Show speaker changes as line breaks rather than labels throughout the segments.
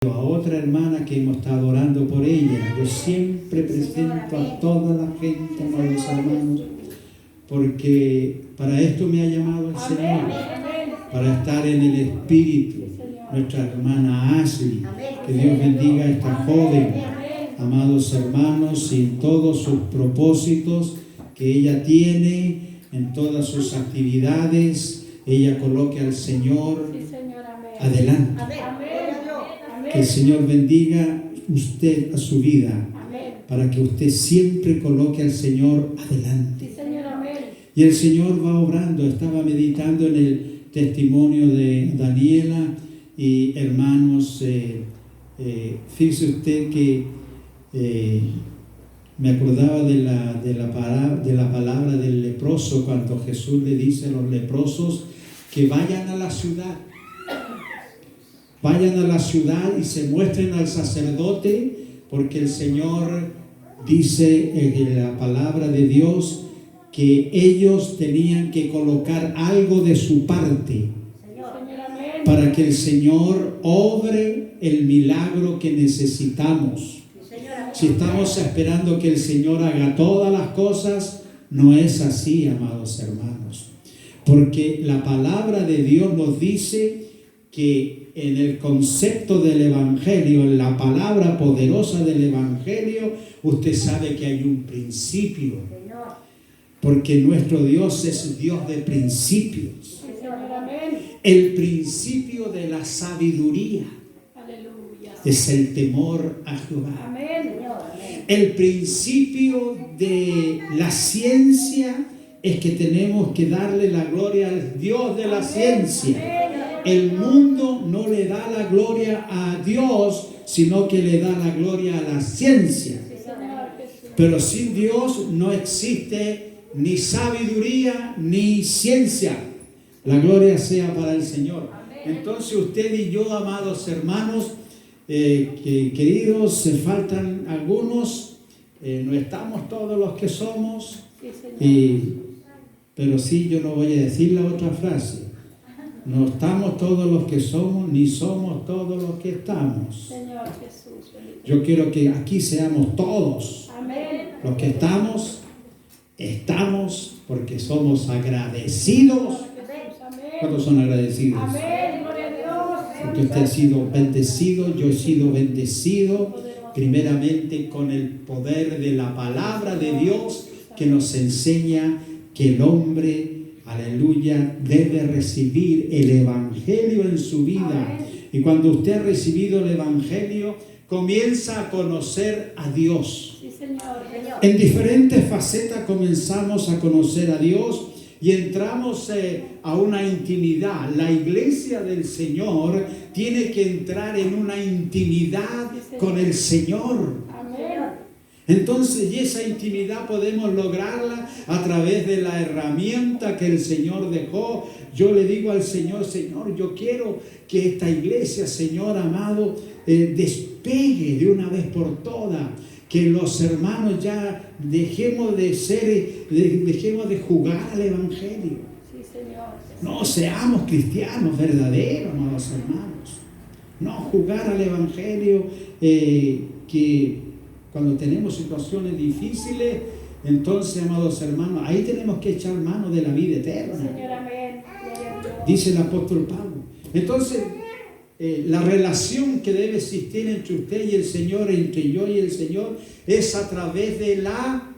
A otra hermana que hemos estado orando por ella. Yo siempre presento a toda la gente, amados hermanos, porque para esto me ha llamado el Señor, para estar en el Espíritu. Nuestra hermana Ashley, que Dios bendiga a esta joven, amados hermanos, y todos sus propósitos que ella tiene, en todas sus actividades, ella coloque al Señor adelante. Que el Señor bendiga usted a su vida, para que usted siempre coloque al Señor adelante. Y el Señor va obrando. Estaba meditando en el testimonio de Daniela y hermanos, fíjese usted que me acordaba de la palabra del leproso, cuando Jesús le dice a los leprosos que vayan a la ciudad. Vayan a la ciudad y se muestren al sacerdote, porque el Señor dice en la palabra de Dios que ellos tenían que colocar algo de su parte para que el Señor obre el milagro que necesitamos. Si estamos esperando que el Señor haga todas las cosas, no es así, amados hermanos. Porque la palabra de Dios nos dice que en el concepto del Evangelio, en la palabra poderosa del Evangelio, usted sabe que hay un principio. Porque nuestro Dios es Dios de principios. El principio de la sabiduría es el temor a Jehová. El principio de la ciencia es que tenemos que darle la gloria al Dios de la ciencia. El mundo no le da la gloria a Dios, sino que le da la gloria a la ciencia. Pero sin Dios no existe ni sabiduría ni ciencia. La gloria sea para el Señor. Entonces usted y yo, amados hermanos, queridos, se faltan algunos, no estamos todos los que somos, pero sí, yo no voy a decir la otra frase. No estamos todos los que somos, ni somos todos los que estamos.
Señor Jesús,
yo quiero que aquí seamos todos.
Amén.
Los que estamos porque somos agradecidos. ¿Cuántos son agradecidos?
Amén, gloria a Dios.
Porque usted ha sido bendecido, yo he sido bendecido, primeramente con el poder de la palabra de Dios, que nos enseña que el hombre, aleluya, debe recibir el Evangelio en su vida. Y cuando usted ha recibido el Evangelio, comienza a conocer a Dios.
Sí, Señor.
En diferentes facetas comenzamos a conocer a Dios y entramos a una intimidad. La iglesia del Señor tiene que entrar en una intimidad con el Señor. Entonces, y esa intimidad podemos lograrla a través de la herramienta que el Señor dejó. Yo le digo al Señor, Señor, yo quiero que esta iglesia, Señor amado, despegue de una vez por todas. Que los hermanos ya dejemos de jugar al Evangelio.
Sí, Señor.
No seamos cristianos verdaderos, amados hermanos. No jugar al Evangelio, que cuando tenemos situaciones difíciles, entonces, amados hermanos, ahí tenemos que echar mano de la vida eterna.
Señor, amén.
Dice el apóstol Pablo. Entonces, la relación que debe existir entre usted y el Señor, entre yo y el Señor, es a través de la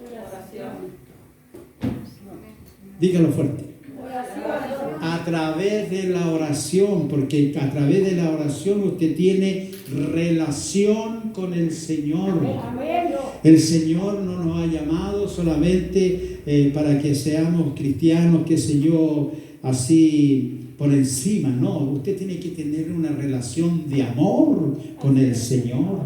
oración.
Dígalo fuerte.
Oración.
A través de la oración, porque a través de la oración usted tiene relación con el Señor.
Amén.
El Señor no nos ha llamado solamente para que seamos cristianos, qué sé yo, así por encima. No, usted tiene que tener una relación de amor con el Señor.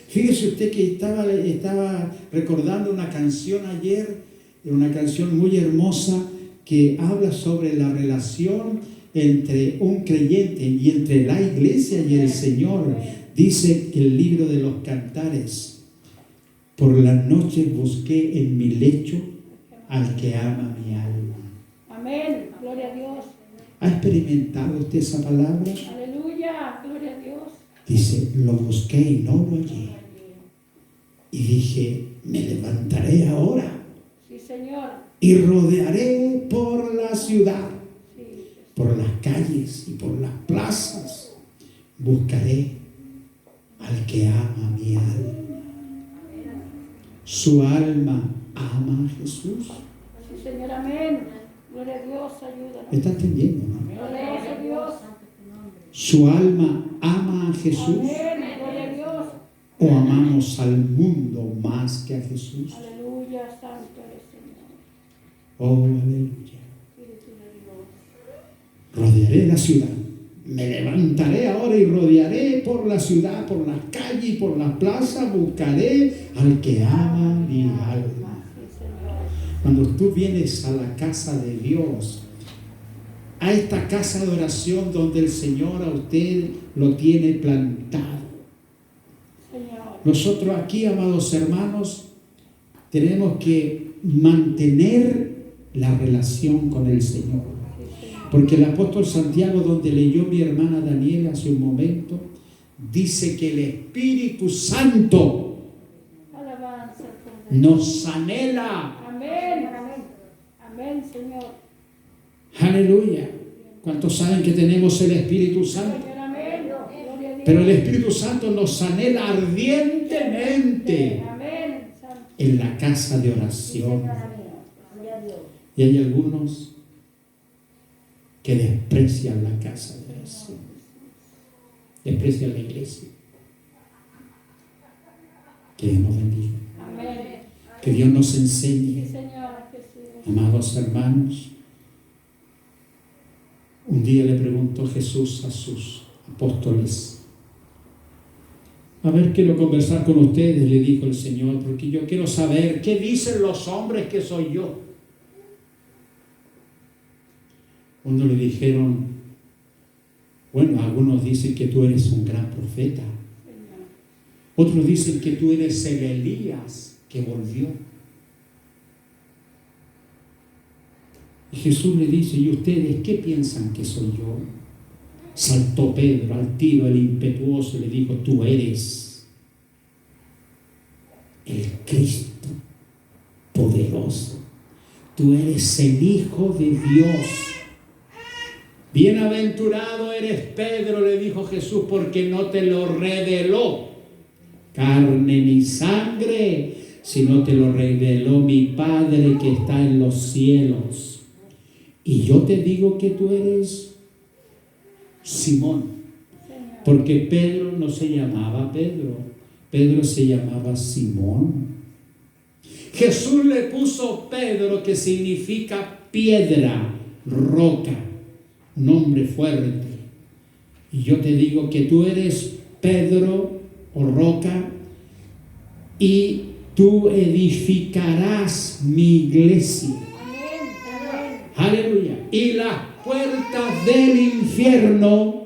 Fíjese usted que estaba recordando una canción ayer, una canción muy hermosa que habla sobre la relación entre un creyente y entre la iglesia y el Señor. Dice el libro de los Cantares: por las noches busqué en mi lecho al que ama mi alma.
Amén, gloria a Dios.
¿Ha experimentado usted esa palabra?
Aleluya, gloria a Dios.
Dice, lo busqué y no lo hallé. Y dije, me levantaré ahora
Sí, Señor.
y rodearé por la ciudad,
Sí.
por las calles y por las plazas. Buscaré al que ama mi alma. Su alma ama a Jesús.
Sí, Señor, amén. Gloria a Dios, ayúdanos.
¿Me está entendiendo, no?
Gloria a Dios.
Su alma ama a Jesús.
Amén. Gloria a Dios.
¿O amamos al mundo más que a Jesús?
Aleluya, santo eres, Señor.
Oh, aleluya.
Espíritu de Dios.
Rodearé la ciudad. Me levantaré ahora y rodearé por la ciudad, por las calles y por las plazas. Buscaré al que ama mi alma.
Sí, Señor.
Cuando tú vienes a la casa de Dios, a esta casa de oración donde el Señor a usted lo tiene plantado.
Señor.
Nosotros aquí, amados hermanos, tenemos que mantener la relación con el Señor.
Sí, Señor.
Porque el apóstol Santiago, donde leyó mi hermana Daniela hace un momento, dice que el Espíritu Santo
Alabanza al Cordero.
nos anhela.
Amén. Amén, Señor.
Aleluya. ¿Cuántos saben que tenemos el Espíritu Santo?
Señor, amén. Gloria a Dios.
Pero el Espíritu Santo nos anhela ardientemente
Amén. Santo.
en la casa de oración. Y hay algunos que desprecian la casa de oración, desprecian la iglesia. Que Dios nos bendiga,
Amén.
que Dios nos
Sí,
enseñe,
Señor Jesús.
amados hermanos. Un día le preguntó Jesús a sus apóstoles: a ver, quiero conversar con ustedes, le dijo el Señor, porque yo quiero saber qué dicen los hombres que soy yo. Uno le dijeron, bueno, algunos dicen que tú eres un gran profeta.
Señor.
Otros dicen que tú eres el Elías que volvió. Y Jesús le dice, ¿y ustedes qué piensan que soy yo? Saltó Pedro al tiro, el impetuoso, y le dijo, tú eres el Cristo poderoso. Tú eres el Hijo de Dios. Bienaventurado eres Pedro, le dijo Jesús, porque no te lo reveló carne ni sangre, sino te lo reveló mi Padre que está en los cielos. Y yo te digo que tú eres Simón,
Señor.
porque Pedro no se llamaba Pedro, Pedro se llamaba Simón. Jesús le puso Pedro, que significa piedra, roca, nombre fuerte. Y yo te digo que tú eres Pedro o roca, y tú edificarás mi iglesia.
Amén. Amén.
Aleluya. Y las puertas del infierno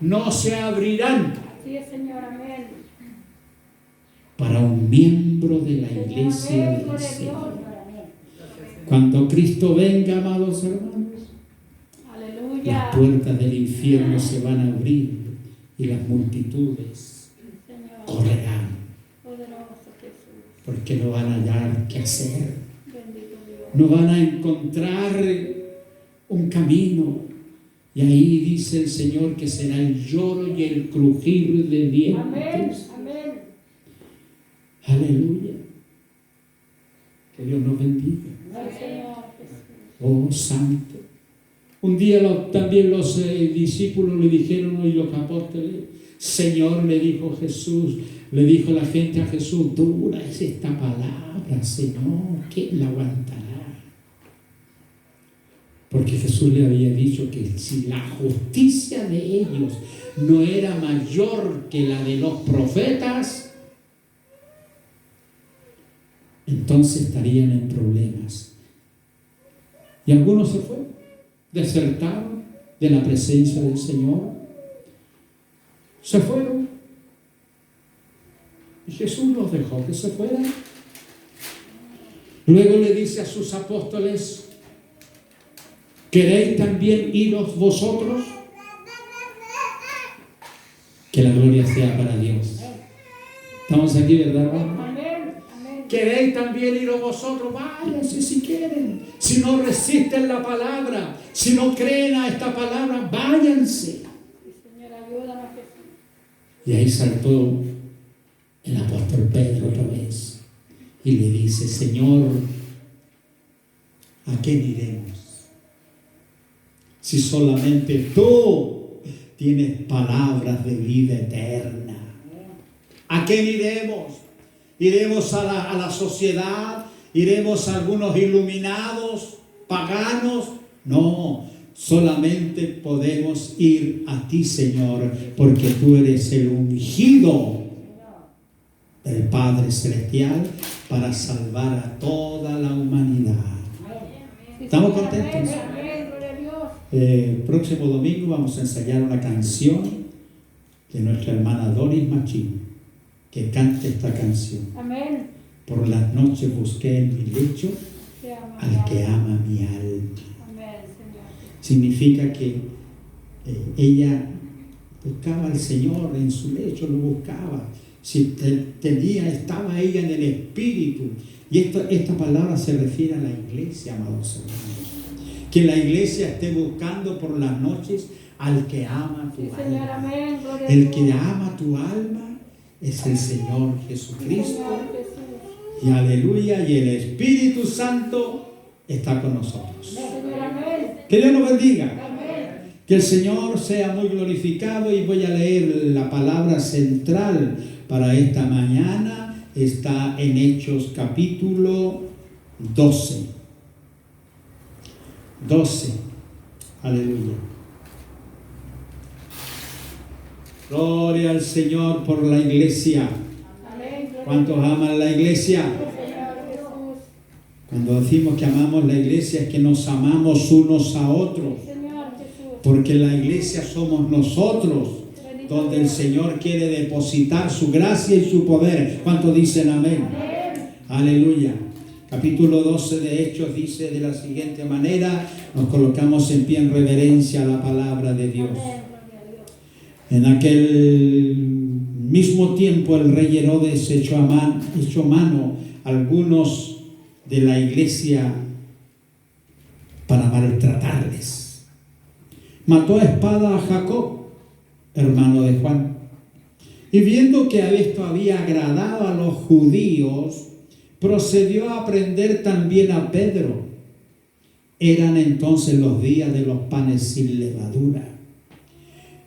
no se abrirán
Así es, Señor. Amén.
para un miembro de la
Señor,
iglesia
amén.
del
Gloria a Dios.
Señor. Cuando Cristo venga, amados hermanos,
Aleluya.
las puertas del infierno se van a abrir y las multitudes
Señor.
correrán,
Poderoso Jesús.
porque no van a hallar qué hacer,
Bendito Dios.
no van a encontrar un camino. Y ahí dice el Señor que será el lloro y el crujir de
Amén.
dientes.
Amén.
Aleluya. Que Dios nos bendiga.
Sí, Señor Jesús.
Oh, santo. Un día también los discípulos le dijeron, y los apóstoles, Señor, le dijo Jesús, le dijo la gente a Jesús, dura es esta palabra, Señor, ¿quién la aguantará? Porque Jesús le había dicho que si la justicia de ellos no era mayor que la de los profetas, entonces estarían en problemas. Y algunos se fueron, desertaron de la presencia del Señor, se fueron. Y Jesús los dejó que se fueran. Luego le dice a sus apóstoles, ¿queréis también iros vosotros? Que la gloria sea para Dios. Estamos aquí, ¿verdad, hermano?
Amén. Amén.
¿Queréis también ir vosotros? Váyanse si quieren. Si no resisten la palabra, si no creen a esta palabra, váyanse.
Sí, Señor, ayúdanos, Jesús.
Y ahí saltó el apóstol Pedro otra vez y le dice: Señor, ¿a quién iremos? Si solamente tú tienes palabras de vida eterna. ¿A quién iremos? ¿Iremos a la sociedad? ¿Iremos a algunos iluminados, paganos? No, solamente podemos ir a ti, Señor, porque tú eres el ungido del Padre Celestial para salvar a toda la humanidad. ¿Estamos contentos?
Amén. Gloria a Dios.
El próximo domingo vamos a ensayar una canción de nuestra hermana Doris Machín, que cante esta canción.
Amén.
Por las noches busqué en mi lecho
Te amo,
al que ama mi alma.
Amén, Señor.
Significa que ella buscaba al Señor en su lecho, lo buscaba. Si estaba ella en el Espíritu. Y esta palabra se refiere a la iglesia, amados hermanos. Que la iglesia esté buscando por las noches al que ama tu
Sí, Señor,
alma.
amén. Gloria a
El
Dios.
que ama tu alma es el Señor Jesucristo.
Señor Jesús.
Y aleluya, y el Espíritu Santo está con nosotros.
Señor, amén.
Que Dios nos bendiga.
Amén.
Que el Señor sea muy glorificado, y voy a leer la palabra central para esta mañana. Está en Hechos capítulo 12. 12. Aleluya. Gloria al Señor por la iglesia.
Amén.
¿Cuántos aman la iglesia?
Señor Jesús.
Cuando decimos que amamos la iglesia es que nos amamos unos a otros.
Señor Jesús.
Porque la iglesia somos nosotros, donde el Señor quiere depositar su gracia y su poder. ¿Cuántos dicen amén?
Amén.
Aleluya. Capítulo 12 de Hechos dice de la siguiente manera: nos colocamos en pie en reverencia a la palabra de Dios.
Amén. Gloria a Dios.
En aquel mismo tiempo el rey Herodes echó mano a algunos de la iglesia para maltratarles. Mató a espada a Jacob, hermano de Juan, y viendo que esto había agradado a los judíos, procedió a prender también a Pedro. Eran entonces los días de los panes sin levadura.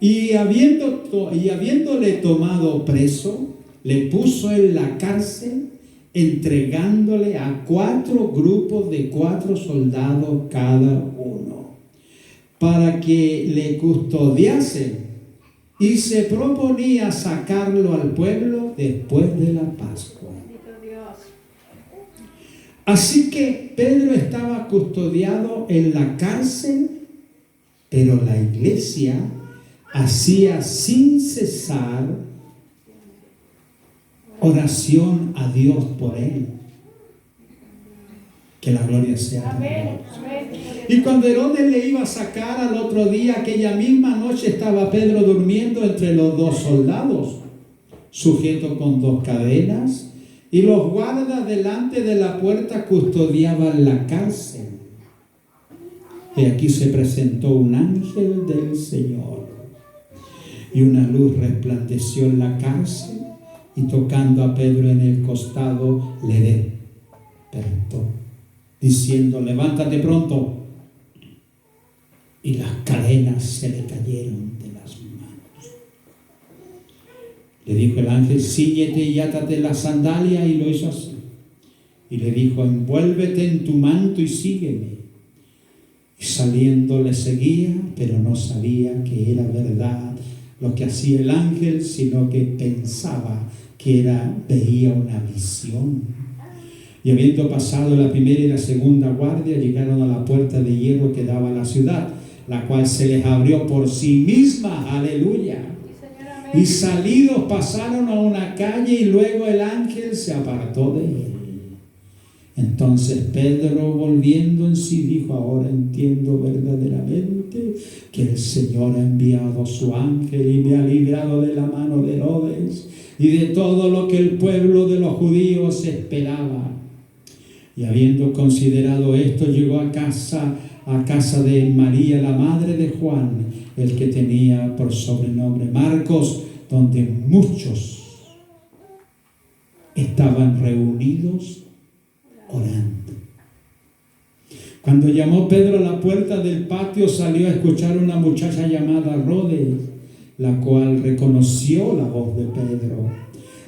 Y habiéndole tomado preso, le puso en la cárcel, entregándole a 4 grupos de 4 soldados cada uno, para que le custodiasen, y se proponía sacarlo al pueblo después de la Pascua.
Bendito Dios.
Así que Pedro estaba custodiado en la cárcel, pero la iglesia hacía sin cesar oración a Dios por él. Que la gloria sea para
Amén.
Dios.
Amén.
Y cuando Herodes le iba a sacar al otro día, aquella misma noche estaba Pedro durmiendo entre los 2 soldados, sujeto con 2 cadenas, y los guardas delante de la puerta custodiaban la cárcel. Y aquí se presentó un ángel del Señor, y una luz resplandeció en la cárcel, y tocando a Pedro en el costado, le despertó, diciendo: levántate pronto. Y las cadenas se le cayeron de las manos. Le dijo el ángel: cíñete y átate la sandalia, y lo hizo así. Y le dijo: envuélvete en tu manto y sígueme. Y saliendo le seguía, pero no sabía que era verdad lo que hacía el ángel, sino que pensaba que veía una visión. Y habiendo pasado la primera y la segunda guardia, llegaron a la puerta de hierro que daba a la ciudad, la cual se les abrió por sí misma. Aleluya. Y salidos pasaron a una calle, y luego el ángel se apartó de él. Entonces Pedro, volviendo en sí, dijo: ahora entiendo verdaderamente que el Señor ha enviado a su ángel y me ha librado de la mano de Herodes y de todo lo que el pueblo de los judíos esperaba. Y habiendo considerado esto, llegó a casa de María, la madre de Juan, el que tenía por sobrenombre Marcos, donde muchos estaban reunidos orando. Cuando llamó Pedro a la puerta del patio, salió a escuchar una muchacha llamada Rode, la cual reconoció la voz de Pedro.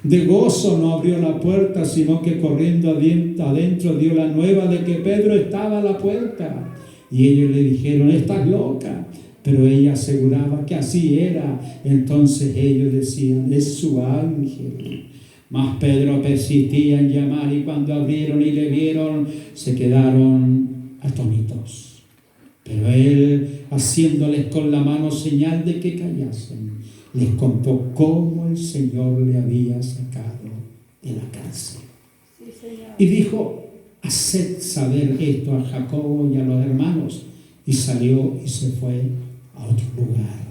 De gozo no abrió la puerta, sino que corriendo adentro dio la nueva de que Pedro estaba a la puerta. Y ellos le dijeron: estás loca. Pero ella aseguraba que así era. Entonces ellos decían: es su ángel. Mas Pedro persistía en llamar, y cuando abrieron y le vieron, se quedaron atónitos. Pero él, haciéndoles con la mano señal de que callasen, les contó cómo el Señor le había sacado de la cárcel.
Sí, Señor.
Y dijo: haced saber esto a Jacobo y a los hermanos. Y salió y se fue a otro lugar.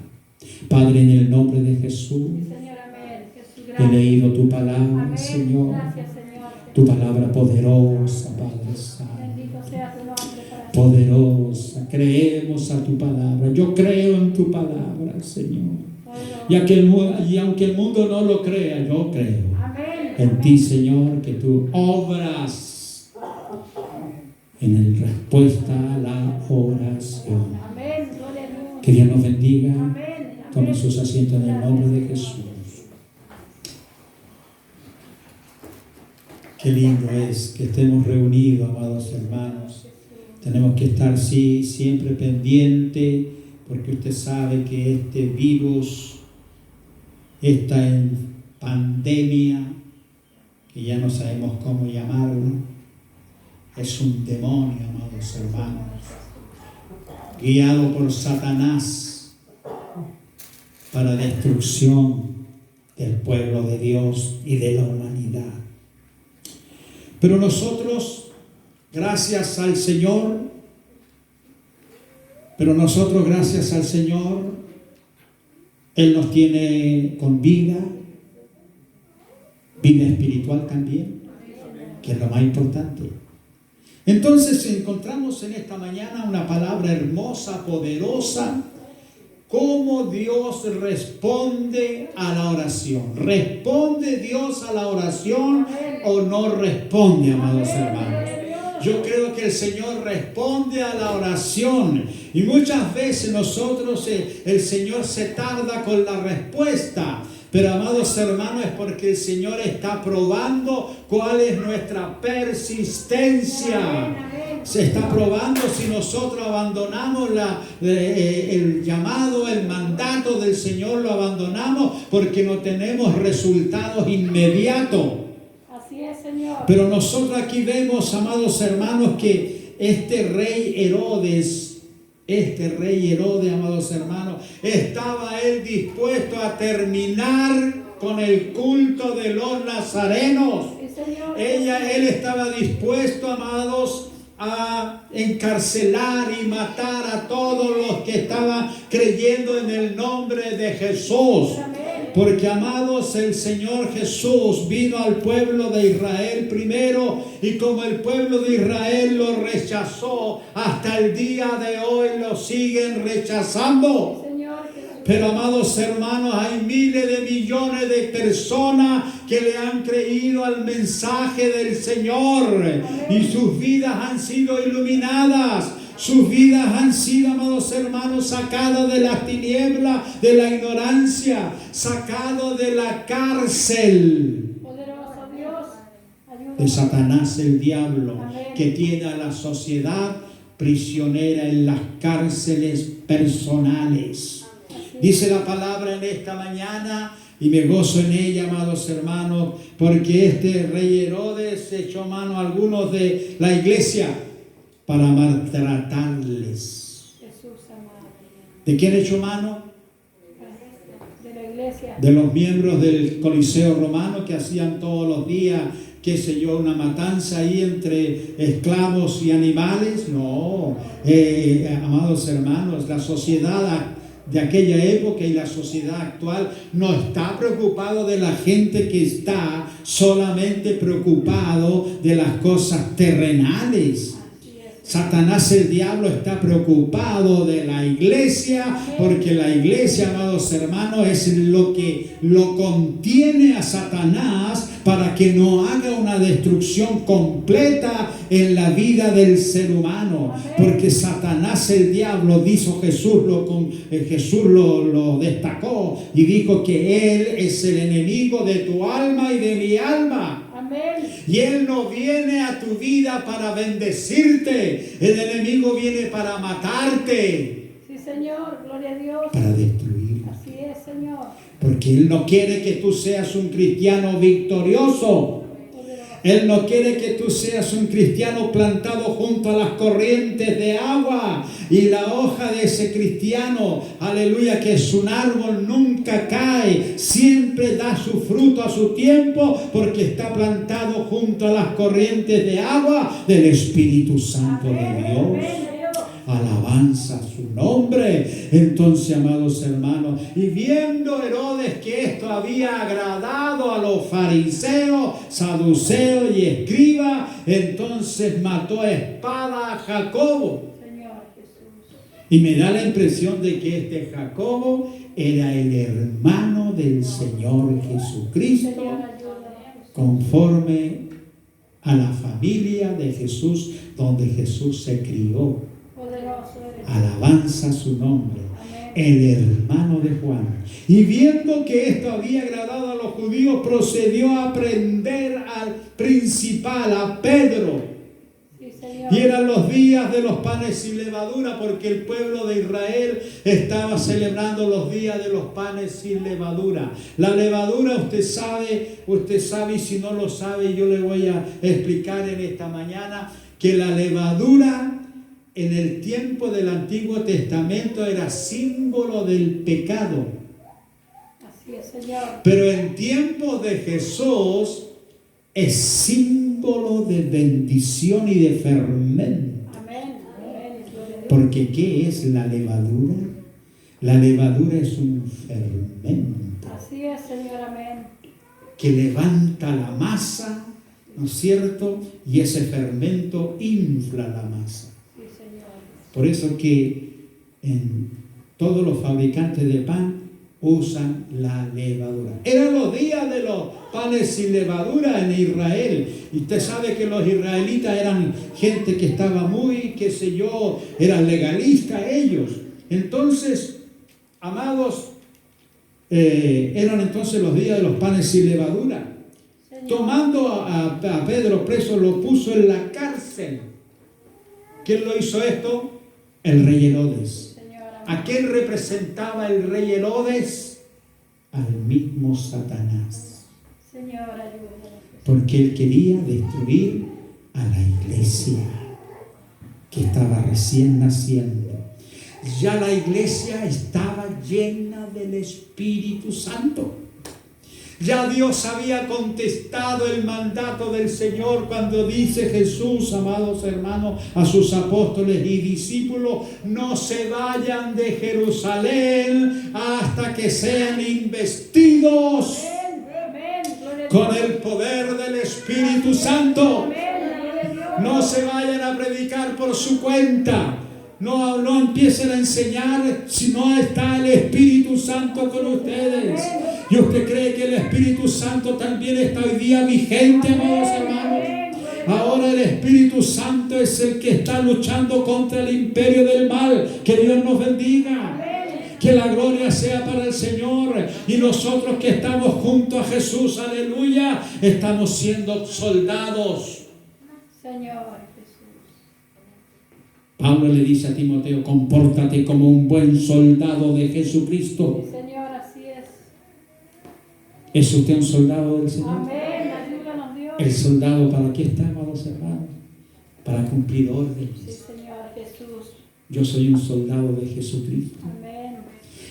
Padre, en el nombre de Jesús,
Sí, Señor, amén. Jesús,
he
gracias.
leído tu palabra,
Amén.
Señor.
Gracias, Señor.
Tu palabra poderosa, Padre Santo.
Bendito sea tu nombre para ti.
Poderosa, creemos a tu palabra. Yo creo en tu palabra, Señor. Y aunque el mundo no lo crea, yo creo
Amén.
en ti, Señor, que tú obras en respuesta a la oración.
Amén. Gloria a Dios.
Que Dios nos bendiga.
Amén.
Tomen sus asientos en el nombre de Jesús. Qué lindo es que estemos reunidos, amados hermanos. Tenemos que estar, sí, siempre pendiente, porque usted sabe que este virus, esta pandemia, que ya no sabemos cómo llamarlo, es un demonio, amados hermanos, guiado por Satanás para destrucción del pueblo de Dios y de la humanidad. Pero nosotros, gracias al Señor, Él nos tiene con vida espiritual también, que es lo más importante. Entonces encontramos en esta mañana una palabra hermosa, poderosa, cómo Dios responde a la oración. ¿Responde Dios a la oración o no responde, amados hermanos? Yo creo que el Señor responde a la oración, y muchas veces nosotros, el Señor se tarda con la respuesta. Pero, amados hermanos, es porque el Señor está probando cuál es nuestra persistencia. Se está probando si nosotros abandonamos el llamado, el mandato del Señor, lo abandonamos porque no tenemos resultados inmediatos.
Así es, Señor.
Pero nosotros aquí vemos, amados hermanos, que este rey Herodes, amados hermanos, estaba él dispuesto a terminar con el culto de los nazarenos.
Sí, Señor.
Él estaba dispuesto, amados, a encarcelar y matar a todos los que estaban creyendo en el nombre de Jesús. Porque, amados, el Señor Jesús vino al pueblo de Israel primero, y como el pueblo de Israel lo rechazó, hasta el día de hoy lo siguen rechazando. Pero, amados hermanos, hay miles de millones de personas que le han creído al mensaje del Señor, y sus vidas han sido iluminadas. Sus vidas han sido, amados hermanos, sacadas de las tinieblas, de la ignorancia, sacados de la cárcel de Satanás, el diablo, que tiene a la sociedad prisionera en las cárceles personales. Dice la palabra en esta mañana, y me gozo en ella, amados hermanos, porque este rey Herodes echó mano a algunos de la iglesia para maltratarles. ¿De quién echó mano?
De la iglesia.
De los miembros del Coliseo Romano, que hacían todos los días qué sé yo, una matanza ahí entre esclavos y animales. No, amados hermanos, la sociedad de aquella época y la sociedad actual no está preocupado de la gente que está solamente preocupado de las cosas terrenales. Satanás, el diablo, está preocupado de la iglesia, porque la iglesia, amados hermanos, es lo que lo contiene a Satanás para que no haga una destrucción completa en la vida del ser humano. Porque Satanás, el diablo, dijo Jesús, lo destacó y dijo que él es el enemigo de tu alma y de mi alma. Y Él no viene a tu vida para bendecirte. El enemigo viene para matarte.
Sí, Señor, gloria a Dios.
Para destruir.
Así es, Señor.
Porque Él no quiere que tú seas un cristiano victorioso. Él no quiere que tú seas un cristiano plantado junto a las corrientes de agua. Y la hoja de ese cristiano, aleluya, que es un árbol, nunca cae. Siempre da su fruto a su tiempo porque está plantado junto a las corrientes de agua del Espíritu Santo de Dios. Alabanza a su nombre. Entonces, amados hermanos, y viendo Herodes que esto había agradado a los fariseos, saduceos y escribas, entonces mató a espada a Jacobo.
Señor Jesús.
Y me da la impresión de que este Jacobo era el hermano del Señor Jesucristo,
Señor, ayúdanos.
conforme a la familia de Jesús, donde Jesús se crió.
Poderoso eres.
Alabanza a su nombre.
Amén.
El hermano de Juan. Y viendo que esto había agradado a los judíos, procedió a prender al principal, a Pedro.
Sí, Señor.
Y eran los días de los panes sin levadura, porque el pueblo de Israel estaba celebrando los días de los panes sin levadura. La levadura, usted sabe, y si no lo sabe, yo le voy a explicar en esta mañana, que la levadura en el tiempo del Antiguo Testamento era símbolo del pecado.
Así es, Señor.
Pero en tiempos de Jesús es símbolo de bendición y de fermento.
Amén. Amén. Gloria a Dios.
Porque ¿qué es la levadura? La levadura es un fermento
Así es, Señor. Amén.
que levanta la masa, ¿no es cierto? Y ese fermento infla la masa.
Sí, Señor.
Por eso que en todos los fabricantes de pan usan la levadura. Eran los días de los panes sin levadura en Israel. Y usted sabe que los israelitas eran gente que estaba muy, qué sé yo, eran legalistas ellos. Entonces, amados, eran entonces los días de los panes sin levadura.
Señor.
Tomando a Pedro preso, lo puso en la cárcel. ¿Quién lo hizo esto? El rey Herodes.
Señor. Amén.
¿A quién representaba el rey Herodes? Al mismo Satanás.
Señor, ayúdanos.
Porque él quería destruir a la iglesia que estaba recién naciendo. Ya la iglesia estaba llena del Espíritu Santo. Ya Dios había contestado el mandato del Señor cuando dice Jesús, amados hermanos, a sus apóstoles y discípulos: no se vayan de Jerusalén hasta que sean investidos
Amén. Amén. Gloria a Dios.
con el poder del Espíritu Santo.
Amén. Gloria a Dios.
No se vayan a predicar por su cuenta. No empiecen a enseñar si no está el Espíritu Santo con ustedes. ¿Y usted cree que el Espíritu Santo también está hoy día vigente, amados hermanos? Ahora el Espíritu Santo es el que está luchando contra el imperio del mal. Que Dios nos bendiga. Que la gloria sea para el Señor. Y nosotros que estamos junto a Jesús, aleluya, estamos siendo soldados.
Señor Jesús.
Pablo le dice a Timoteo: compórtate como un buen soldado de Jesucristo.
Sí, Señor, así es.
¿Es usted un soldado del Señor?
Amén. Ayúdanos, Dios.
El soldado, ¿para qué está, amados hermanos? Para cumplir
Sí,
órdenes.
Señor Jesús.
Yo soy un soldado de Jesucristo.
Amén.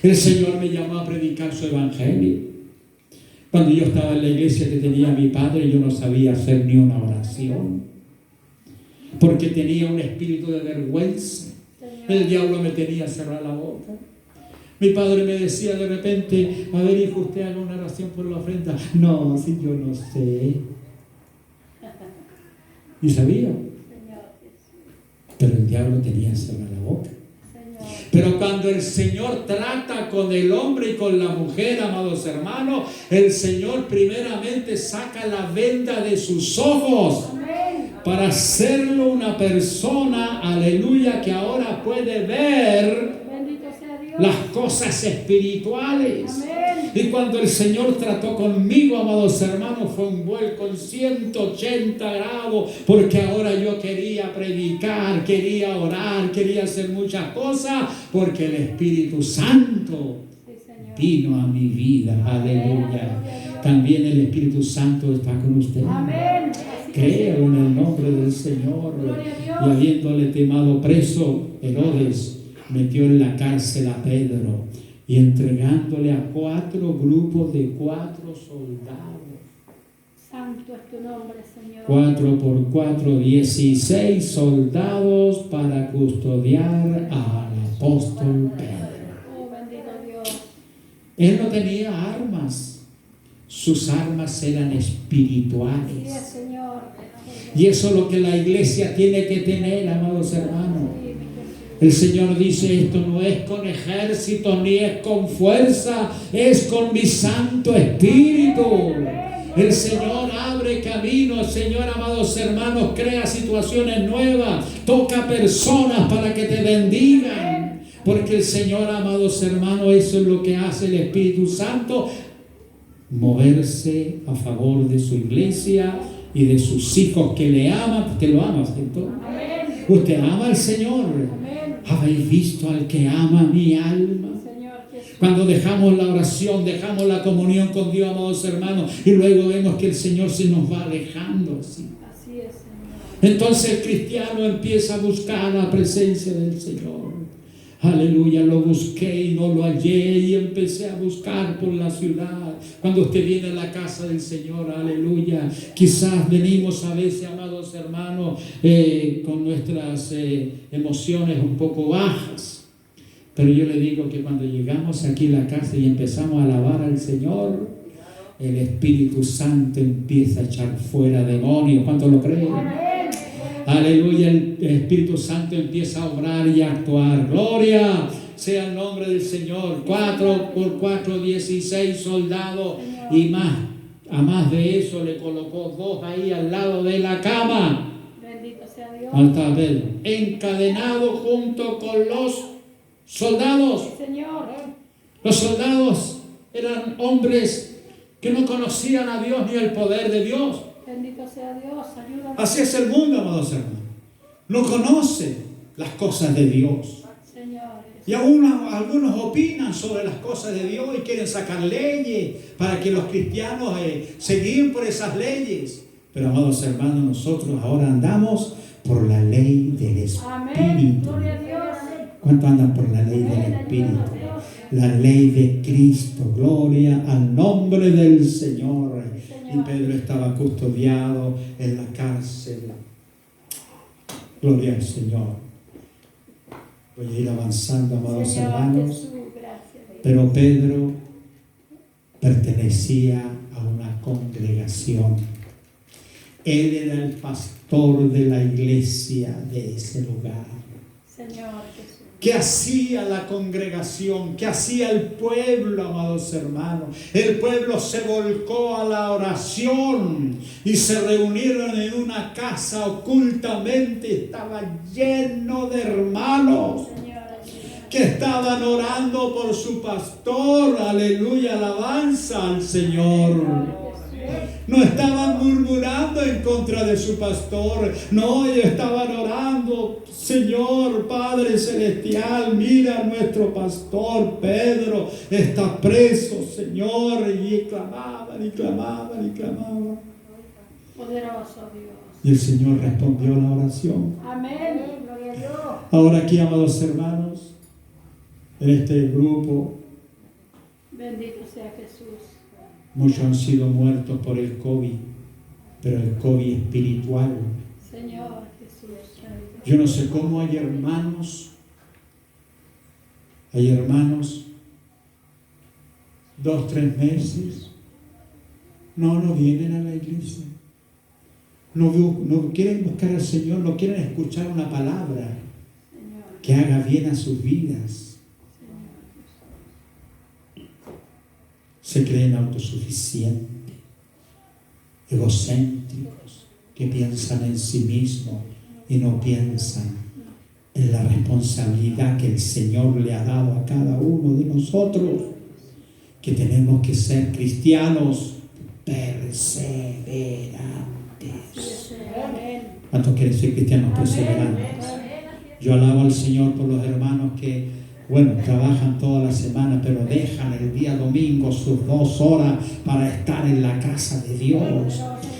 El Señor me llamó a predicar su evangelio. Cuando yo estaba en la iglesia que tenía mi padre, yo no sabía hacer ni una oración, porque tenía un espíritu de vergüenza. El diablo me tenía cerrada la boca. Mi padre me decía de repente: a ver, hijo, usted haga una oración por la ofrenda. No, si yo no sé. Y sabía, pero el diablo tenía cerrada la boca. Pero cuando el Señor trata con el hombre y con la mujer, amados hermanos, el Señor primeramente saca la venda de sus ojos para hacerlo una persona, aleluya, que ahora puede ver las cosas espirituales. Y cuando el Señor trató conmigo, amados hermanos, fue un vuelco en 180 grados, porque ahora yo quería predicar, quería orar, quería hacer muchas cosas, porque el Espíritu Santo vino a mi vida. Aleluya. También el Espíritu Santo está con usted. Creo en el nombre del Señor. Y habiéndole temado preso, Herodes metió en la cárcel a Pedro y entregándole a 4 grupos de 4 soldados.
Santo es tu nombre, Señor.
4 por 4, 16 soldados para custodiar al apóstol Pedro.
Oh, bendito Dios.
Él no tenía armas, sus armas eran espirituales.
Así es, Señor.
Y eso es lo que la iglesia tiene que tener, amados hermanos. El Señor dice: esto no es con ejército ni es con fuerza, es con mi Santo Espíritu. El Señor abre camino, el Señor, amados hermanos, crea situaciones nuevas, toca personas para que te bendigan. Porque el Señor, amados hermanos, eso es lo que hace el Espíritu Santo, moverse a favor de su iglesia y de sus hijos que le aman. Usted lo ama, ¿cierto? Usted ama al Señor. ¿Habéis visto al que ama mi alma? Cuando dejamos la oración, dejamos la comunión con Dios, amados hermanos, y luego vemos que el Señor se nos va alejando así.
Así es, Señor.
Entonces el cristiano empieza a buscar la presencia del Señor. Aleluya, lo busqué y no lo hallé y empecé a buscar por la ciudad. Cuando usted viene a la casa del Señor, aleluya, quizás venimos a veces, amados hermanos, con nuestras emociones un poco bajas. Pero yo le digo que cuando llegamos aquí a la casa y empezamos a alabar al Señor, el Espíritu Santo empieza a echar fuera demonios. ¿Cuántos lo creen? Aleluya, el Espíritu Santo empieza a obrar y a actuar. Gloria sea el nombre del Señor. 4 por 4, 16 soldados y más. A más de eso le colocó 2 ahí al lado de la cama.
Bendito sea Dios.
Hasta Pedro, encadenado junto con los soldados.
Señor.
Los soldados eran hombres que no conocían a Dios ni el poder de Dios.
Bendito sea Dios, ayúdame.
Así es el mundo, amados hermanos. No conoce las cosas de Dios.
Señor.
Y aún algunos opinan sobre las cosas de Dios y quieren sacar leyes para que los cristianos se guíen por esas leyes. Pero, amados hermanos, nosotros ahora andamos por la ley del Espíritu.
Amén. Gloria a Dios.
¿Cuántos andan por la ley del Espíritu? La ley de Cristo. Gloria al nombre del Señor. Y Pedro estaba custodiado en la cárcel. Gloria al Señor. Voy a ir avanzando, amados hermanos. Pero Pedro pertenecía a una congregación. Él era el pastor de la iglesia de ese lugar.
Señor Jesús.
¿Qué hacía la congregación? ¿Qué hacía el pueblo, amados hermanos? El pueblo se volcó a la oración y se reunieron en una casa ocultamente. Estaba lleno de hermanos que estaban orando por su pastor. Aleluya, alabanza al Señor. No estaban murmurando en contra de su pastor. No, ellos estaban orando. Señor, Padre Celestial, mira a nuestro pastor Pedro. Está preso, Señor. Y clamaban, y clamaban, y clamaban.
Poderoso Dios.
Y el Señor respondió a la oración.
Amén. Gloria a Dios.
Ahora aquí, amados hermanos, en este grupo,
bendito sea Jesús.
Muchos han sido muertos por el COVID, pero el COVID espiritual.
Señor Jesús.
Yo no sé cómo hay hermanos, 2, 3 meses, no vienen a la iglesia. No quieren buscar al Señor, no quieren escuchar una palabra que haga bien a sus vidas. Se creen autosuficientes, egocéntricos, que piensan en sí mismos y no piensan en la responsabilidad que el Señor le ha dado a cada uno de nosotros, que tenemos que ser cristianos perseverantes. ¿Cuántos quieren ser cristianos perseverantes? Yo alabo al Señor por los hermanos que trabajan toda la semana, pero dejan el día domingo sus 2 horas para estar en la casa de Dios.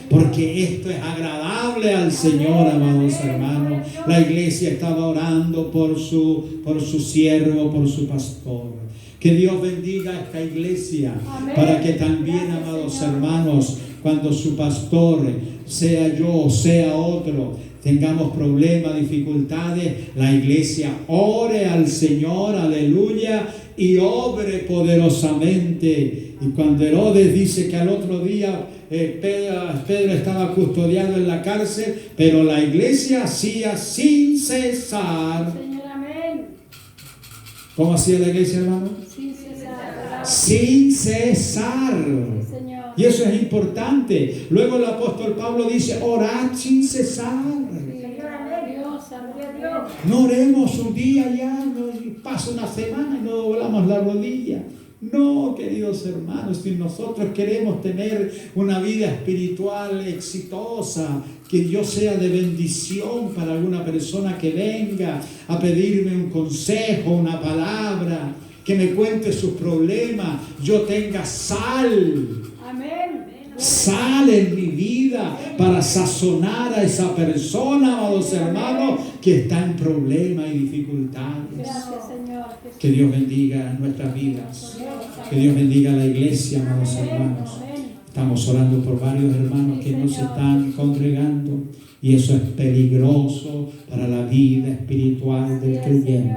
Porque esto es agradable al Señor, amados hermanos. La iglesia estaba orando por su siervo, por su pastor. Que Dios bendiga a esta iglesia. Amén. Para que también, amados hermanos, cuando su pastor, sea yo o sea otro, tengamos problemas, dificultades, la iglesia ore al Señor, aleluya, y obre poderosamente. Y cuando Herodes dice que al otro día Pedro estaba custodiado en la cárcel, pero la iglesia hacía sin cesar.
Señor, amén.
¿Cómo hacía la iglesia, hermano?
Sin cesar.
Sin cesar.
Sí, Señor.
Y eso es importante. Luego el apóstol Pablo dice, orad sin cesar. No oremos un día ya, pasa una semana y no doblamos la rodilla. No, queridos hermanos, si nosotros queremos tener una vida espiritual exitosa, que yo sea de bendición para alguna persona que venga a pedirme un consejo, una palabra, que me cuente sus problemas, yo tenga sal.
Amén.
Sal en mi vida para sazonar a esa persona, amados hermanos, que está en problemas y dificultades.
Gracias, Señor.
Que Dios bendiga nuestras vidas. Que Dios bendiga a la iglesia, amados hermanos. Estamos orando por varios hermanos que no se están congregando y eso es peligroso para la vida espiritual del creyente.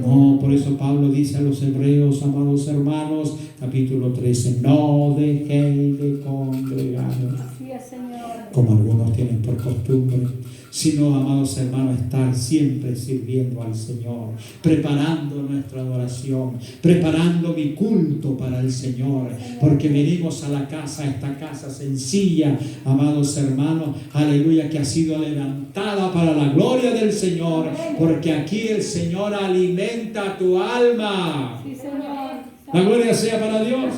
No, por eso Pablo dice a los hebreos, amados hermanos, capítulo 13, no dejéis de congregaros, como algunos tienen por costumbre, sino, amados hermanos, estar siempre sirviendo al Señor, preparando nuestra adoración, preparando mi culto para el Señor, porque venimos a la casa, a esta casa sencilla, amados hermanos, aleluya, que ha sido levantada para la gloria del Señor, porque aquí el Señor alimenta tu alma.
Sí, Señor.
La gloria sea para Dios.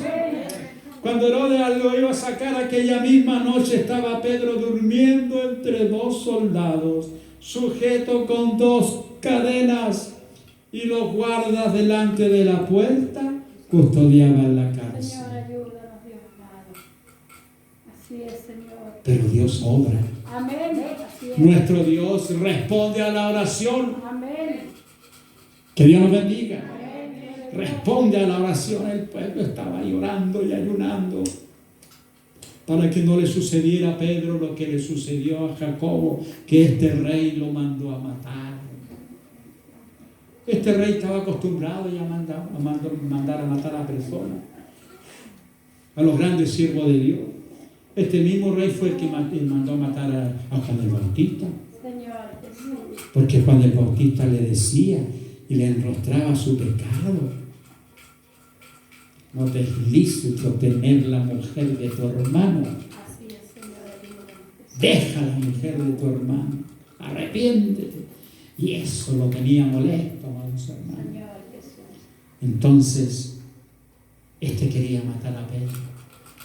Cuando Herodes lo iba a sacar aquella misma noche, estaba Pedro durmiendo entre 2 soldados, sujeto con 2 cadenas, y los guardas delante de la puerta custodiaban la cárcel.
Señor, ayúdanos, Dios amado. Así es, Señor.
Pero Dios obra.
Amén. Así es.
Nuestro Dios responde a la oración.
Amén.
Que Dios nos bendiga. Responde a la oración. El pueblo estaba llorando y ayunando para que no le sucediera a Pedro lo que le sucedió a Jacobo, que este rey lo mandó a matar. Este rey estaba acostumbrado ya a mandar a matar a personas, a los grandes siervos de Dios. Este mismo rey fue el que mandó a matar a Juan el Bautista, porque Juan el Bautista le decía y le enrostraba su pecado: no te es lícito tener la mujer de tu hermano.
Así es, Señor.
Deja la mujer de tu hermano, arrepiéntete. Y eso lo tenía molesto, amados hermanos. Entonces, este quería matar a Pedro,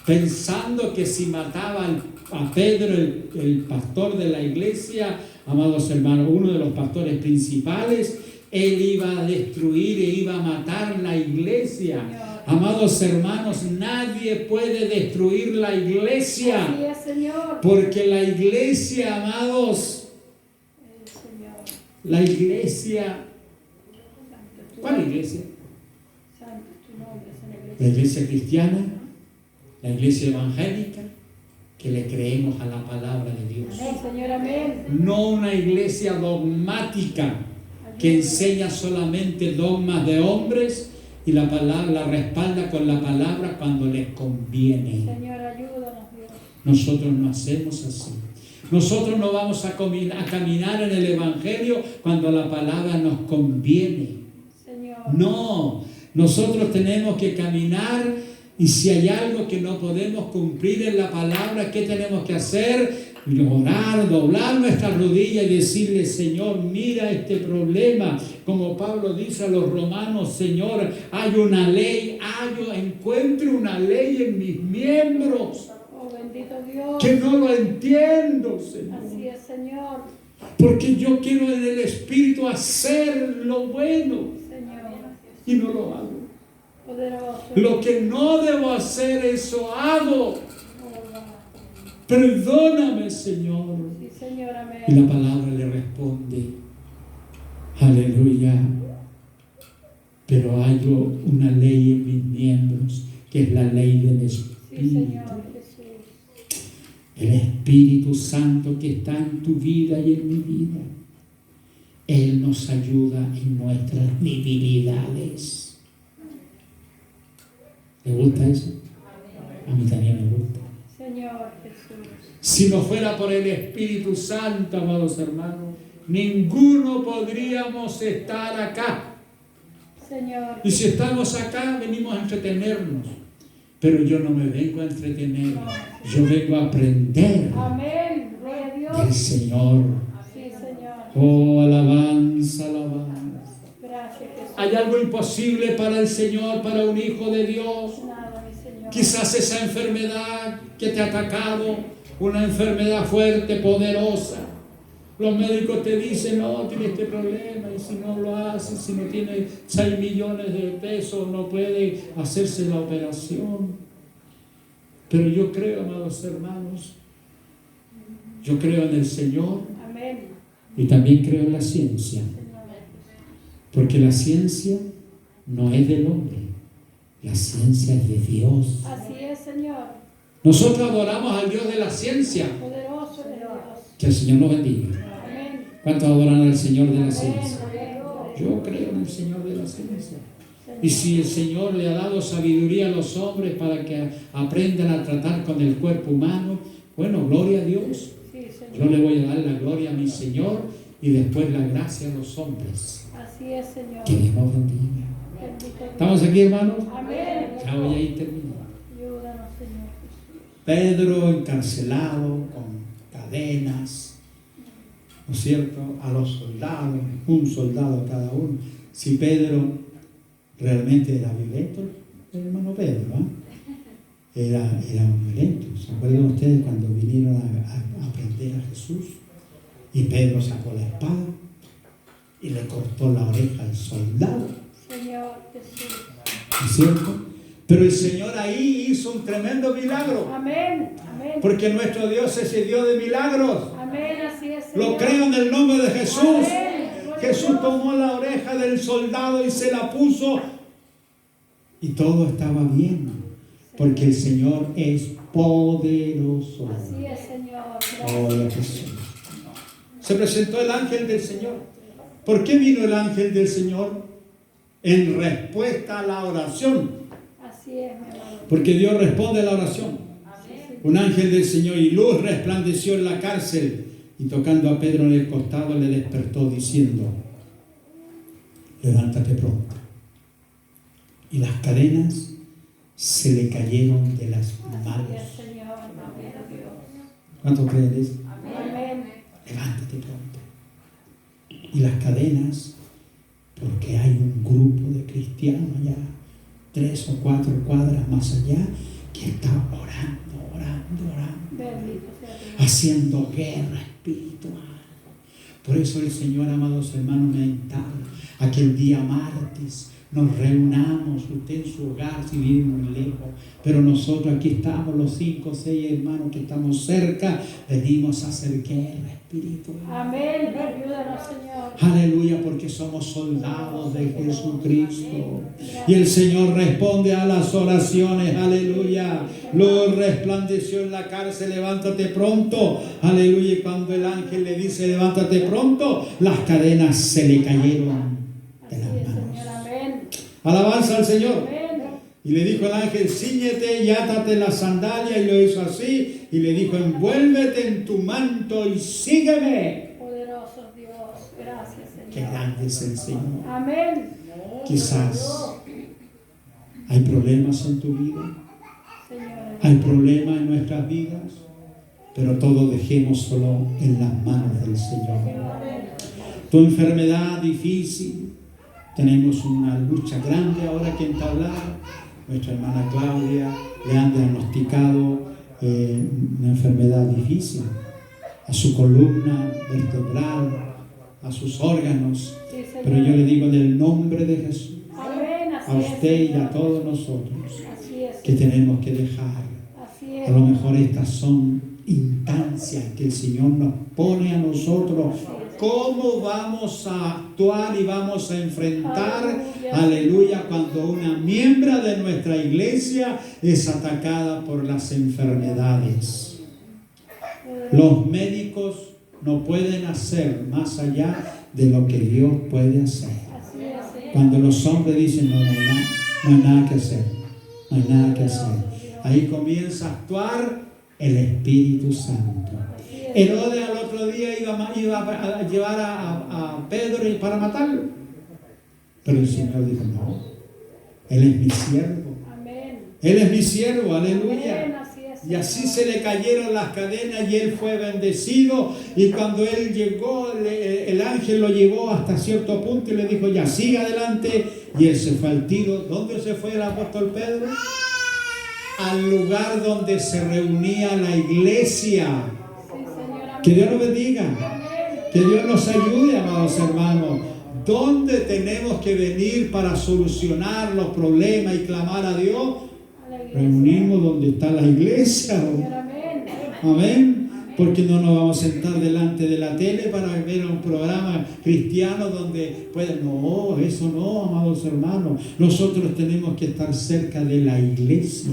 pensando que si mataba a Pedro, el pastor de la iglesia, amados hermanos, uno de los pastores principales, él iba a destruir e iba a matar la iglesia. Señor. Amados hermanos, nadie puede destruir la iglesia.
Así es, Señor.
Porque la iglesia, amados, la iglesia, ¿cuál iglesia? La iglesia cristiana, La iglesia evangélica que le creemos a la palabra de Dios.
Amén, Señor, amén.
No una iglesia dogmática que enseña solamente dogmas de hombres y la palabra la respalda con la palabra cuando les conviene.
Señor, ayúdanos, Dios.
Nosotros no hacemos así. Nosotros no vamos a caminar en el Evangelio cuando la palabra nos conviene.
Señor.
No, nosotros tenemos que caminar y si hay algo que no podemos cumplir en la palabra, ¿qué tenemos que hacer? Orar, doblar nuestra rodilla y decirle, Señor, mira este problema. Como Pablo dice a los romanos, Señor, hay una ley, encuentro una ley en mis miembros.
Oh, bendito Dios.
Que no lo entiendo, Señor.
Así es, Señor.
Porque yo quiero en el Espíritu hacer lo bueno
Señor.
y no lo hago.
Poderoso.
Lo que no debo hacer, eso hago.
Oh,
Perdóname, Señor.
sí, Señor, amén.
Y la palabra le responde, aleluya. Pero hay una ley en mis miembros, que es la ley del Espíritu.
Sí, Señor Jesús.
El Espíritu Santo que está en tu vida y en mi vida. Él nos ayuda en nuestras debilidades. ¿Le gusta eso? A mí también me gusta.
Señor Jesús.
Si no fuera por el Espíritu Santo, amados hermanos, ninguno podríamos estar acá.
Señor.
Y si estamos acá, venimos a entretenernos. Pero yo no me vengo a entretener, yo vengo a aprender
Amén. Gloria a Dios.
del Señor.
Sí, Señor.
Oh, alabanza, alabanza.
Gracias, Jesús.
¿Hay algo imposible para el Señor, para un hijo de Dios?
Nada, mi Señor.
Quizás esa enfermedad que te ha atacado, una enfermedad fuerte, poderosa. Los médicos te dicen, no, tiene este problema, y si no lo hace, si no tiene 6 millones de pesos, no puede hacerse la operación. Pero yo creo, amados hermanos, yo creo en el Señor
Amén.
y también creo en la ciencia. Porque la ciencia no es del hombre, la ciencia es de Dios.
Así es, Señor.
Nosotros adoramos al Dios de la ciencia.
Poderoso de Dios.
Que el Señor nos bendiga.
Amén.
¿Cuántos adoran al Señor de la
Amén.
ciencia?
Amén.
Yo creo en el Señor de la ciencia. Y si el Señor le ha dado sabiduría a los hombres para que aprendan a tratar con el cuerpo humano, bueno, gloria a Dios.
Sí,
Yo
Señor.
le voy a dar la gloria a mi Señor y después la gracia a los hombres.
Así es, Señor.
Que Dios nos bendiga.
Bendito Dios.
¿Estamos aquí, hermanos?
Amén.
Ya voy a ir terminando.
Ayúdanos, Señor Jesús.
Pedro encarcelado con cadenas, ¿no es cierto? A los soldados, un soldado cada uno. Si Pedro realmente era violento, el hermano Pedro, era un violento. ¿Se acuerdan ustedes cuando vinieron a prender a Jesús? Y Pedro sacó la espada y le cortó la oreja al soldado,
Señor Jesús.
¿no es cierto? Pero el Señor ahí hizo un tremendo milagro.
Amén. Amén.
Porque nuestro Dios es el Dios de milagros.
Amén. Así es, Señor.
Lo creo en el nombre de Jesús.
Amén. Gloria a
Jesús
Dios.
tomó la oreja del soldado y se la puso. Y todo estaba bien. Porque el Señor es poderoso.
Así es, Señor.
Gloria a Jesús. Se presentó el ángel del Señor. ¿Por qué vino el ángel del Señor? En respuesta a la oración.
Así es, mi amado.
Porque Dios responde a la oración.
Así
Un ángel del Señor y luz resplandeció en la cárcel y tocando a Pedro en el costado le despertó diciendo, levántate pronto. Y las cadenas se le cayeron de las manos.
es, Señor. Amén. Dios.
¿Cuántos creen eso?
Amén.
Levántate pronto. Y las cadenas, porque hay un grupo de cristianos allá, 3 o 4 cuadras más allá, que está orando.
Bendito sea Dios.
Haciendo guerra espiritual. Por eso el Señor, amados hermanos, me invita aquel día martes, nos reunamos, usted en su hogar si vive muy lejos, pero nosotros aquí estamos, los 5 o 6 hermanos que estamos cerca, venimos a hacer guerra espiritual.
Amén. Ayúdanos, Señor.
Aleluya, porque somos soldados de Jesucristo. Y el Señor responde a las oraciones. Aleluya. Lo resplandeció en la cárcel, levántate pronto. Aleluya. Y cuando el ángel le dice levántate pronto, las cadenas se le cayeron de las manos. Alabanza al Señor.
Amén.
Y le dijo el ángel, cíñete y átate la sandalia, y lo hizo así, y le dijo, envuélvete en tu manto y sígueme.
Poderoso Dios, gracias, Señor.
Qué grande es el Señor.
Amén.
Quizás hay problemas en tu vida,
Señor.
hay problemas en nuestras vidas, pero todo dejémoslo en las manos del Señor. Tu enfermedad difícil, tenemos una lucha grande ahora que entablar. Nuestra hermana Claudia le han diagnosticado una enfermedad difícil a su columna vertebral, a sus órganos.
Sí,
Pero yo le digo en el nombre de Jesús,
amén. Así
a usted
es,
y a todos nosotros,
así es,
que tenemos que dejar.
así es.
A lo mejor estas son instancias que el Señor nos pone a nosotros. ¿Cómo vamos a actuar y vamos a enfrentar, aleluya, cuando una miembro de nuestra iglesia es atacada por las enfermedades? Los médicos no pueden hacer más allá de lo que Dios puede hacer.
Así es.
Cuando los hombres dicen no hay nada que hacer, no hay nada que hacer, ahí comienza a actuar el Espíritu Santo. Herodes al otro día iba a llevar a Pedro para matarlo, pero el Señor dijo no, él es mi siervo,
Amén.
él es mi siervo, aleluya.
Amén, así es,
Y así se le cayeron las cadenas y él fue bendecido. Y cuando él llegó, el ángel lo llevó hasta cierto punto y le dijo ya siga adelante, y él se fue al tiro. ¿Dónde se fue el apóstol Pedro? Al lugar donde se reunía la iglesia.
Sí, Señor, amén.
Que Dios nos bendiga, que Dios nos ayude, amados hermanos. ¿Dónde tenemos que venir para solucionar los problemas y clamar a Dios?
A la iglesia.
Reunimos donde está la iglesia.
Señor, amén.
Amén. Porque no nos vamos a sentar delante de la tele para ver un programa cristiano donde pueden. No, eso no, amados hermanos. Nosotros tenemos que estar cerca de la iglesia,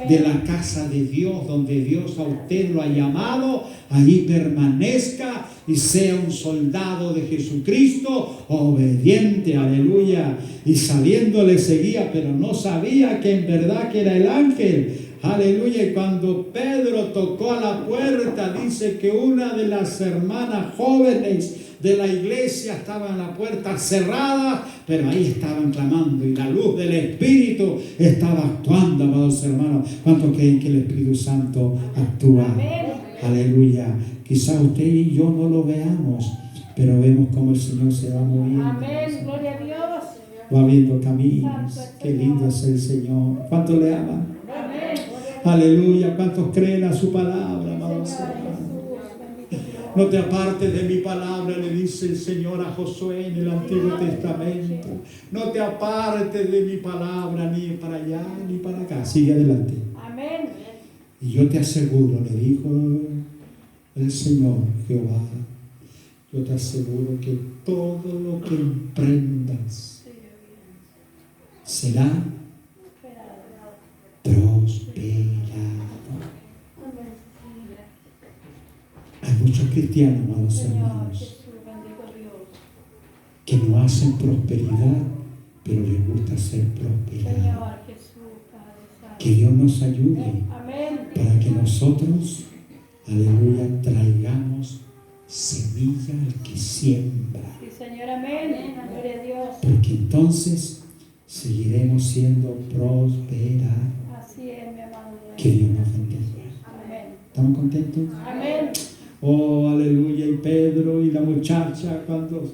de la casa de Dios, donde Dios a usted lo ha llamado. Ahí permanezca y sea un soldado de Jesucristo, obediente, aleluya. Y saliendo le seguía, pero no sabía que en verdad que era el ángel. Aleluya. Y cuando Pedro tocó a la puerta, dice que una de las hermanas jóvenes de la iglesia estaba en la puerta cerrada, pero ahí estaban clamando y la luz del Espíritu estaba actuando, amados hermanos. ¿Cuántos creen que el Espíritu Santo actúa?
Amén.
Aleluya. Quizá usted y yo no lo veamos, pero vemos cómo el Señor se va moviendo.
Amén. Gloria a Dios.
Va abriendo caminos. Qué lindo es el Señor. ¿Cuántos le aman?
Amén.
Aleluya. ¿Cuántos creen a su palabra, amados
Señor
hermanos?
Jesús, bendito Dios.
No te apartes de mi palabra, le dice el Señor a Josué en el Antiguo Testamento. No te apartes de mi palabra, ni para allá ni para acá. Sigue adelante.
Amén.
Y yo te aseguro, le dijo el Señor Jehová, yo te aseguro que todo lo que emprendas será prosperado. Hay muchos cristianos, amados
Señor
hermanos,
Jesús, bendito Dios.
que no hacen prosperidad, pero les gusta ser prosperados.
Señor Jesús, Padre Santo.
Que Dios nos ayude
Amén.
para que nosotros, aleluya, traigamos semilla al que siembra.
Sí, Señor, amén. Gloria a Dios.
Porque entonces seguiremos siendo prosperados.
Así es, mi amado Dios.
Que Dios nos bendiga.
Amén.
¿Estamos contentos?
Amén.
Oh, aleluya. Y Pedro y la muchacha, cuando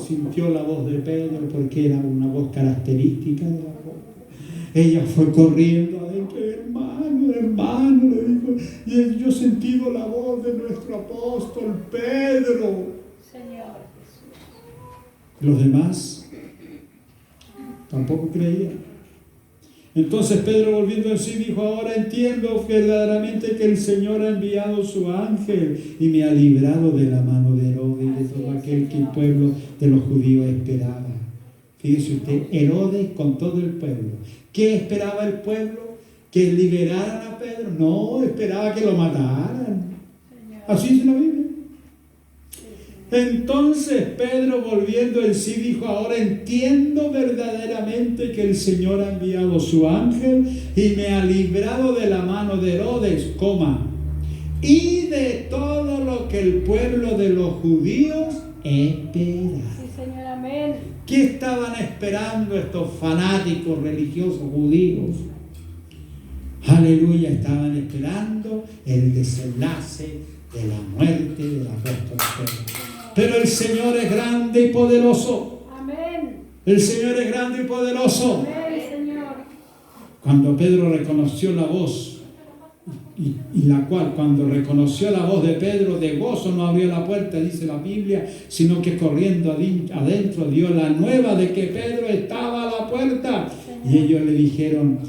sintió la voz de Pedro, porque era una voz característica de la voz, ella fue corriendo adentro. Hermano, le dijo, y yo he sentido la voz de nuestro apóstol Pedro.
Señor Jesús.
Los demás Tampoco creía. Entonces Pedro, volviendo en sí, dijo: ahora entiendo verdaderamente que el Señor ha enviado su ángel y me ha librado de la mano de Herodes y de todo aquel que el pueblo de los judíos esperaba. Fíjese usted, Herodes con todo el pueblo. ¿Qué esperaba el pueblo? ¿Que liberaran a Pedro? No, esperaba que lo mataran. Así dice la Biblia. Entonces Pedro, volviendo en sí, dijo: ahora entiendo verdaderamente que el Señor ha enviado su ángel y me ha librado de la mano de Herodes, y de todo lo que el pueblo de los judíos espera.
Sí, Señor, amén.
¿Qué estaban esperando estos fanáticos religiosos judíos? Aleluya, estaban esperando el desenlace de la muerte del apóstol Pedro. Pero el Señor es grande y poderoso.
Amén.
El Señor es grande y poderoso.
Amén, Señor.
Cuando Pedro reconoció la voz, y la cual cuando reconoció la voz de Pedro, de gozo no abrió la puerta, dice la Biblia, sino que corriendo adentro dio la nueva de que Pedro estaba a la puerta. Y ellos le dijeron: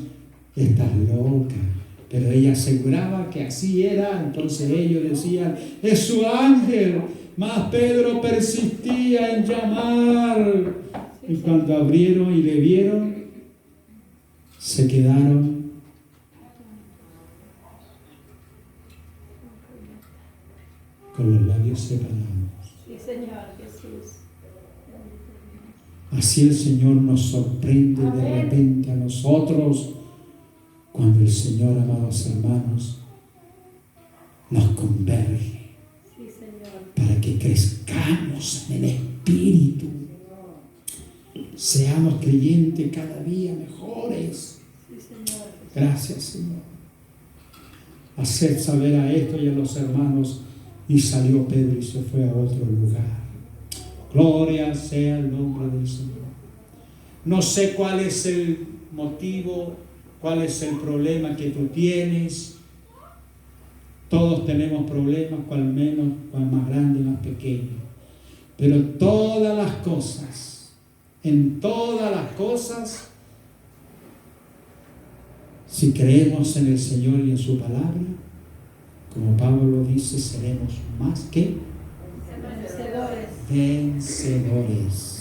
estás loca. Pero ella aseguraba que así era. Entonces ellos decían: es su ángel. Mas Pedro persistía en llamar. Y cuando abrieron y le vieron, se quedaron con los labios separados.
Sí, Señor Jesús.
Así el Señor nos sorprende de repente a nosotros, cuando el Señor, amados hermanos, nos converge.
Sí, Señor.
Para que crezcamos en el Espíritu, seamos creyentes cada día mejores.
Sí, Señor.
Gracias, Señor. Hacer saber a esto y a los hermanos, y salió Pedro y se fue a otro lugar. Gloria sea el nombre del Señor. No sé cuál es el motivo, cuál es el problema que tú tienes. Todos tenemos problemas, cual menos, cual más grande, más pequeño. Pero todas las cosas, en todas las cosas, si creemos en el Señor y en su palabra, como Pablo dice, seremos más que
Vencedores.
vencedores.